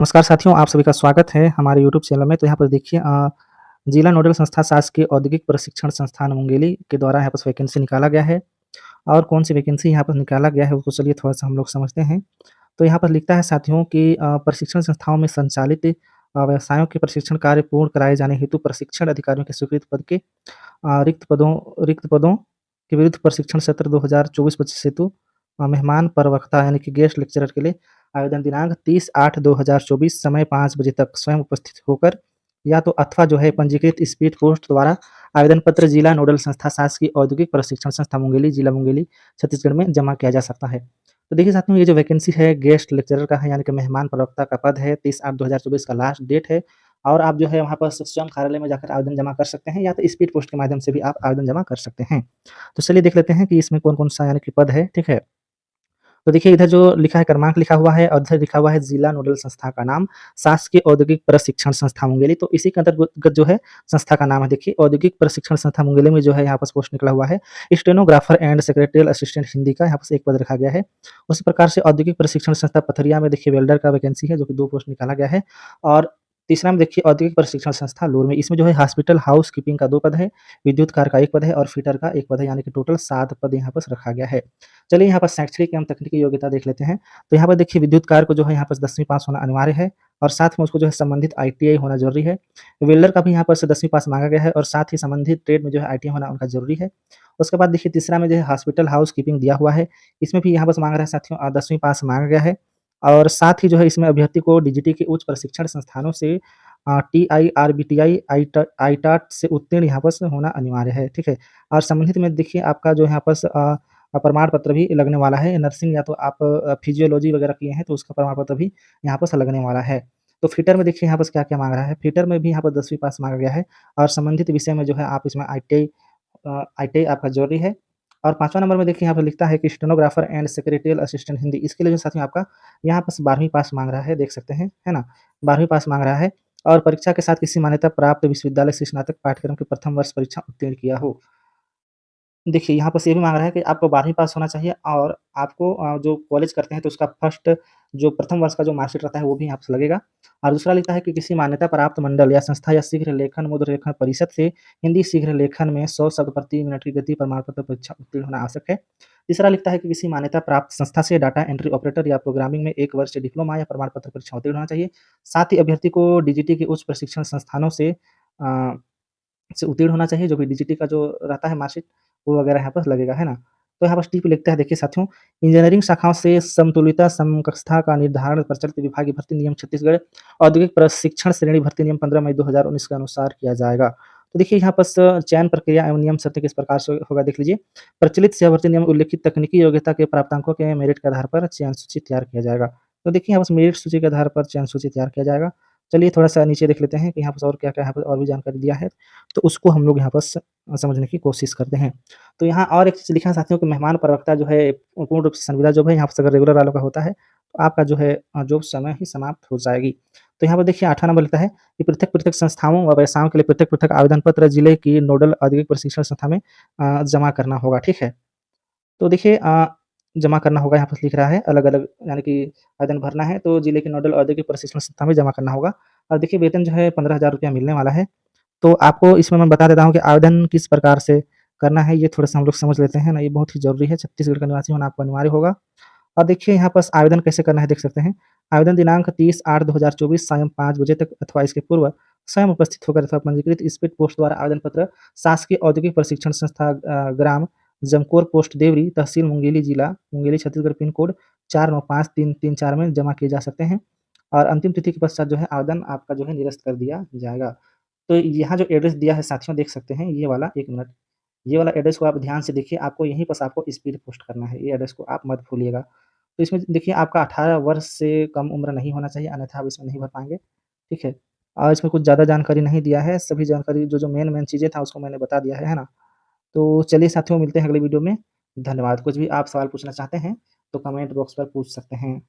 नमस्कार साथियों, आप सभी का स्वागत है हमारे यूट्यूब चैनल में। तो यहाँ पर देखिए जिला नोडल संस्था शासकीय औद्योगिक प्रशिक्षण संस्थान मुंगेली के द्वारा यहाँ पर वैकेंसी निकाला गया है और कौन-सी वैकेंसी यहाँ पर निकाला गया है, उसको चलिए थोड़ा-सा हम लोग समझते हैं। तो यहाँ पर लिखता है साथियों कि प्रशिक्षण संस्थाओं में संचालित व्यवसायों के प्रशिक्षण कार्य पूर्ण कराए जाने हेतु प्रशिक्षण अधिकारियों के स्वीकृत पद के रिक्त पदों के विरुद्ध प्रशिक्षण सत्र 2024-25 हेतु मेहमान प्रवक्ता यानी कि गेस्ट लेक्चरर के लिए आवेदन दिनांक 30/8/2024 समय 5 बजे तक स्वयं उपस्थित होकर या तो अथवा जो है पंजीकृत स्पीड पोस्ट द्वारा आवेदन पत्र जिला नोडल संस्था शासकीय औद्योगिक प्रशिक्षण संस्था मुंगेली, जिला मुंगेली, छत्तीसगढ़ में जमा किया जा सकता है। तो देखिए साथियों, ये जो वैकेंसी है गेस्ट लेक्चरर का है यानी कि मेहमान प्रवक्ता का पद है। 30/8/2024 का लास्ट डेट है और आप जो है वहाँ पर स्वयं कार्यालय में जाकर आवेदन जमा कर सकते हैं या तो स्पीड पोस्ट के माध्यम से भी आप आवेदन जमा कर सकते हैं। तो चलिए देख लेते हैं कि इसमें कौन-कौन सा यानी कि पद है, ठीक है? तो देखिए इधर जो लिखा है क्रमांक लिखा हुआ है और इधर लिखा हुआ है जिला नोडल संस्था का नाम, शासकीय औद्योगिक प्रशिक्षण संस्था मुंगेली। तो इसी के अंतर्गत जो है संस्था का नाम है। देखिए औद्योगिक प्रशिक्षण संस्था मुंगेली में जो है यहाँ पास पोस्ट निकला हुआ है, stenographer and secretarial assistant Hindi का यहाँ पास एक पद रखा गया है। उसी प्रकार से औद्योगिक प्रशिक्षण संस्था पथरिया में देखिए वेल्डर का वैकेंसी है जो कि 2 पोस्ट निकाला गया है और तीसरा में देखिए औद्योगिक प्रशिक्षण संस्था लूर में, इसमें जो है हॉस्पिटल हाउसकीपिंग का 2 पद है, विद्युतकार का 1 पद है और फिटर का 1 पद है, यानी कि टोटल 7 पद यहाँ पास रखा गया है। चलिए यहाँ पर शैक्षणिक एवं तकनीकी योग्यता देख लेते हैं। तो यहाँ पर देखिए विद्युतकार को जो है यहाँ पर 10वीं पास होना अनिवार्य है और साथ में उसको जो है संबंधित आईटीआई होना ज़रूरी है। वेल्डर का भी यहाँ पर से 10वीं पास माँगा गया है और साथ ही संबंधित ट्रेड में जो है आईटीआई होना उनका ज़रूरी है। उसके बाद देखिए तीसरा में जो है हॉस्पिटल हाउसकीपिंग दिया हुआ है। इसमें भी यहाँ बस माँग रहा है साथियों 10वीं पास माँगा गया है और साथ ही जो है इसमें अभ्यर्थी को डीजीटी के उच्च प्रशिक्षण संस्थानों से टीआई, आरबीटीआई, आईटाट से उत्तीर्ण यहाँ पर होना अनिवार्य है, ठीक है? और संबंधित में देखिए आपका जो यहाँ पर प्रमाण पत्र भी लगने वाला है। नर्सिंग या तो आप फिजियोलॉजी वगैरह किए हैं तो उसका प्रमाण पत्र भी यहाँ पर लगने वाला है। तो फिटर में देखिए यहाँ पर क्या-क्या माँग रहा है, फिटर में भी यहाँ पर 10वीं पास माँगा गया है और संबंधित विषय में जो है आप इसमें आईटीआई आपका ज़रूरी है। और 5वाँ नंबर में देखिए यहाँ पे लिखता है कि stenographer and secretarial assistant Hindi, इसके लिए जो साथियों आपका यहाँ पास 12वीं पास माँग रहा है, देख सकते हैं, है ना? 12वीं पास माँग रहा है और परीक्षा के साथ किसी मान्यता प्राप्त विश्वविद्यालय से स्नातक पाठ्यक्रम के प्रथम वर्ष परीक्षा उत्तीर्ण किया हो। देखिए, यहाँ बस ये भी माँग रहा है कि आपको 12वीं पास होना चाहिए और आपको जो कॉलेज करते हैं तो उसका फर्स्ट जो प्रथम वर्ष का जो मार्कशीट रहता है वो भी यहाँ पे लगेगा। और दूसरा लिखा है कि किसी मान्यता प्राप्त मंडल या संस्था या शीघ्र लेखन मुद्र लेखन परिषद से हिंदी शीघ्र लेखन में 100 शब्द प्रति मिनट की गति प्रमाण पत्र परीक्षा उत्तीर्ण होना आवश्यक है। तीसरा लिखता है कि किसी मान्यता प्राप्त संस्था से डाटा एंट्री ऑपरेटर या प्रोग्रामिंग में 1 वर्ष डिप्लोमा या प्रमाण पत्र परीक्षा उत्तीर्ण होना चाहिए। साथ ही अभ्यर्थी को डीजीटी के उच्च प्रशिक्षण संस्थानों से उत्तीर्ण होना चाहिए, जो भी डीजीटी का जो रहता है मार्कशीट वो वगैरह यहाँ पर लगेगा, है ना? तो यहाँ बस टिप लिखता है देखिए साथियों, इंजीनियरिंग शाखाओं से समतुल्यता समकक्षता का निर्धारण प्रचलित विभागीय भर्ती नियम छत्तीसगढ़ औद्योगिक प्रशिक्षण श्रेणी भर्ती नियम 15 मई 2019 के अनुसार किया जाएगा। तो देखिए यहाँ बस चयन प्रक्रिया एवं नियम शर्तें किस प्रकार से होगा देख लीजिए। प्रचलित सेवा भर्ती नियम उल्लिखित तकनीकी योग्यता के प्राप्तांकों के मेरिट के आधार पर चयन सूची तैयार किया जाएगा। तो देखिए यहाँ बस मेरिट सूची के आधार पर चयन सूची तैयार किया जाएगा। चलिए थोड़ा-सा नीचे देख लेते हैं कि यहाँ पर और क्या-क्या यहाँ पर और भी जानकारी दिया है, तो उसको हम लोग यहाँ पर समझने की कोशिश करते हैं। तो यहाँ और एक चीज़ लिखा है साथियों कि मेहमान प्रवक्ता जो है पूर्ण रूप से संविदा जॉब है, यहाँ पे अगर रेगुलर वालों का होता है, तो आपका जो है जॉब समय ही समाप्त हो जाएगी। तो यहाँ पर देखिए 8वाँ नंबर लिखता है कि पृथक-पृथक संस्थाओं व व्यवसायों के लिए पृथक-पृथक आवेदन पत्र जिले की नोडल औद्योगिक प्रशिक्षण संस्था में जमा करना होगा, ठीक है? तो देखिए जमा करना होगा यहाँ पर लिख रहा है अलग-अलग यानी कि आवेदन भरना है तो जिले के नोडल औद्योगिक प्रशिक्षण संस्था में जमा करना होगा और देखिए वेतन जो है 15,000 रुपया मिलने वाला है। तो आपको इसमें मैं बता देता हूँ कि आवेदन किस प्रकार से करना है, ये थोड़ा-सा हम लोग समझ लेते हैं ना, ये बहुत ही ज़रूरी है, छत्तीसगढ़ का निवासी होना आपको अनिवार्य होगा। और देखिए यहाँ पास आवेदन कैसे करना है देख सकते हैं। आवेदन दिनांक 30/8/2024 सायं 5 बजे तक अथवा इसके पूर्व स्वयं उपस्थित होकर अथवा पंजीकृत स्पीड पोस्ट द्वारा आवेदन पत्र शासकीय औद्योगिक प्रशिक्षण संस्था ग्राम जमकोर पोस्ट देवरी, तहसील मुंगेली, जिला मुंगेली, छत्तीसगढ़ पिन कोड 495334 में जमा किए जा सकते हैं और अंतिम तिथि के पश्चात जो है आवेदन आपका जो है निरस्त कर दिया जाएगा। तो यहाँ जो एड्रेस दिया है साथियों देख सकते हैं ये वाला 1 मिनट, ये वाला एड्रेस को आप ध्यान से देखिए, आपको यहीं बस आपको स्पीड पोस्ट करना है, ये एड्रेस को आप मत भूलिएगा। तो इसमें देखिए आपका 18 वर्ष से कम उम्र नहीं होना चाहिए, अन्यथा आप इसमें नहीं भर पाएँगे, ठीक है? और इसमें कुछ ज़्यादा जानकारी नहीं दिया है, सभी जानकारी जो-जो मेन-मेन चीज़ें था उसको मैंने बता दिया है ना? तो चलिए साथियों मिलते हैं अगले वीडियो में, धन्यवाद। कुछ भी आप सवाल पूछना चाहते हैं, तो कमेंट बॉक्स पर पूछ सकते हैं।